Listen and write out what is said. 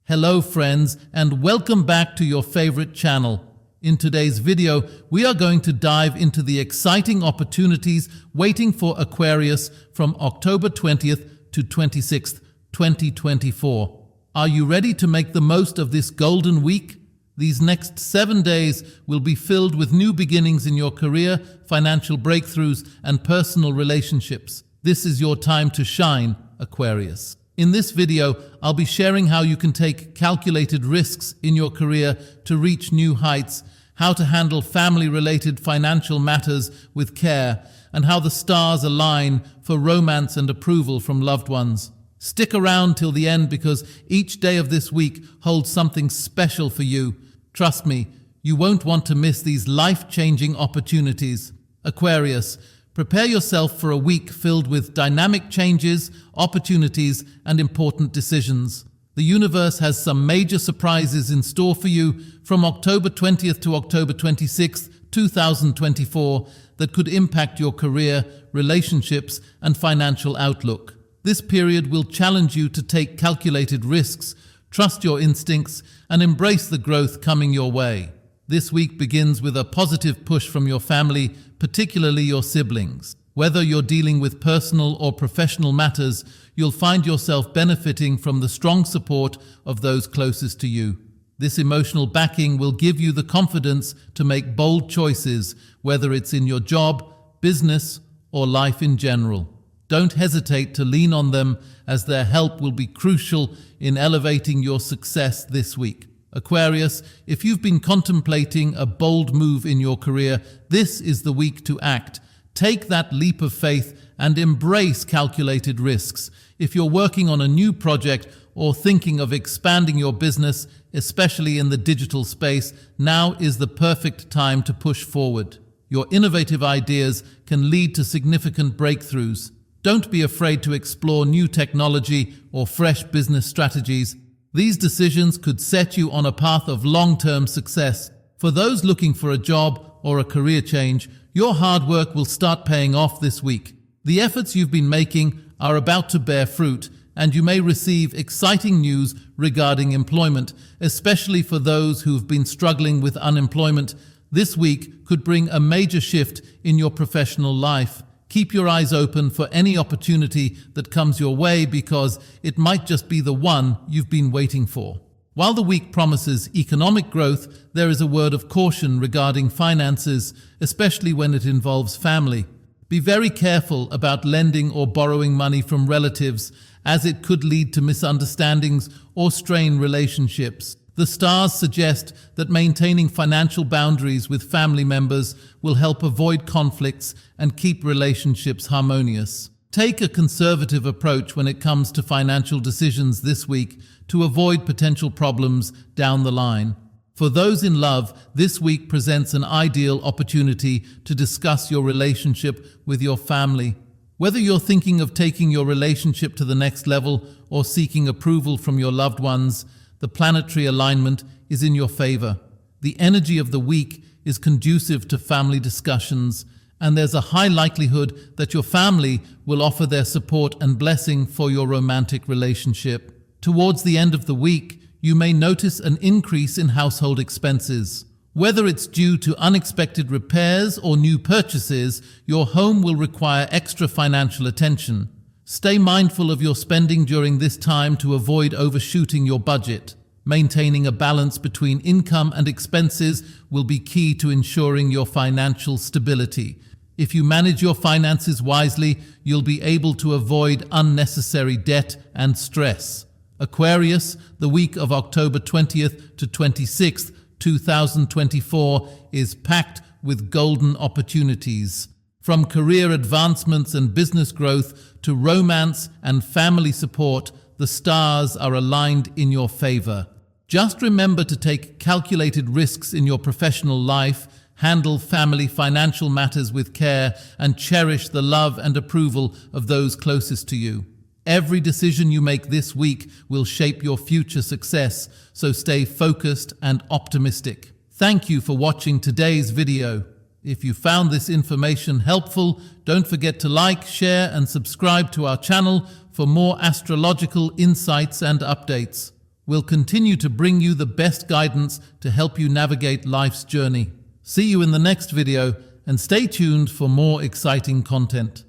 Hello friends, and welcome back to your favorite channel. In today's video, we are going to dive into the exciting opportunities waiting for Aquarius from October 20th to 26th, 2024. Are you ready to make the most of this golden week? These next 7 days will be filled with new beginnings in your career, financial breakthroughs, and personal relationships. This is your time to shine, Aquarius. In this video, I'll be sharing how you can take calculated risks in your career to reach new heights, how to handle family-related financial matters with care, and how the stars align for romance and approval from loved ones. Stick around till the end because each day of this week holds something special for you. Trust me, you won't want to miss these life-changing opportunities. Aquarius, prepare yourself for a week filled with dynamic changes, opportunities, and important decisions. The universe has some major surprises in store for you from October 20th to October 26th, 2024 that could impact your career, relationships, and financial outlook. This period will challenge you to take calculated risks, trust your instincts, and embrace the growth coming your way. This week begins with a positive push from your family, particularly your siblings. Whether you're dealing with personal or professional matters, you'll find yourself benefiting from the strong support of those closest to you. This emotional backing will give you the confidence to make bold choices, whether it's in your job, business, or life in general. Don't hesitate to lean on them, as their help will be crucial in elevating your success this week. Aquarius, if you've been contemplating a bold move in your career, this is the week to act. Take that leap of faith and embrace calculated risks. If you're working on a new project or thinking of expanding your business, especially in the digital space, now is the perfect time to push forward. Your innovative ideas can lead to significant breakthroughs. Don't be afraid to explore new technology or fresh business strategies. These decisions could set you on a path of long-term success. For those looking for a job or a career change, your hard work will start paying off this week. The efforts you've been making are about to bear fruit, and you may receive exciting news regarding employment, especially for those who've been struggling with unemployment. This week could bring a major shift in your professional life. Keep your eyes open for any opportunity that comes your way because it might just be the one you've been waiting for. While the week promises economic growth, there is a word of caution regarding finances, especially when it involves family. Be very careful about lending or borrowing money from relatives, as it could lead to misunderstandings or strain relationships. The stars suggest that maintaining financial boundaries with family members will help avoid conflicts and keep relationships harmonious. Take a conservative approach when it comes to financial decisions this week to avoid potential problems down the line. For those in love, this week presents an ideal opportunity to discuss your relationship with your family. Whether you're thinking of taking your relationship to the next level or seeking approval from your loved ones, the planetary alignment is in your favor. The energy of the week is conducive to family discussions, and there's a high likelihood that your family will offer their support and blessing for your romantic relationship. Towards the end of the week, you may notice an increase in household expenses. Whether it's due to unexpected repairs or new purchases, your home will require extra financial attention. Stay mindful of your spending during this time to avoid overshooting your budget. Maintaining a balance between income and expenses will be key to ensuring your financial stability. If you manage your finances wisely, you'll be able to avoid unnecessary debt and stress. Aquarius, the week of October 20th to 26th, 2024 is packed with golden opportunities. From career advancements and business growth to romance and family support, the stars are aligned in your favor. Just remember to take calculated risks in your professional life, handle family financial matters with care, and cherish the love and approval of those closest to you. Every decision you make this week will shape your future success, so stay focused and optimistic. Thank you for watching today's video. If you found this information helpful, don't forget to like, share, and subscribe to our channel for more astrological insights and updates. will continue to bring you the best guidance to help you navigate life's journey. See you in the next video and stay tuned for more exciting content.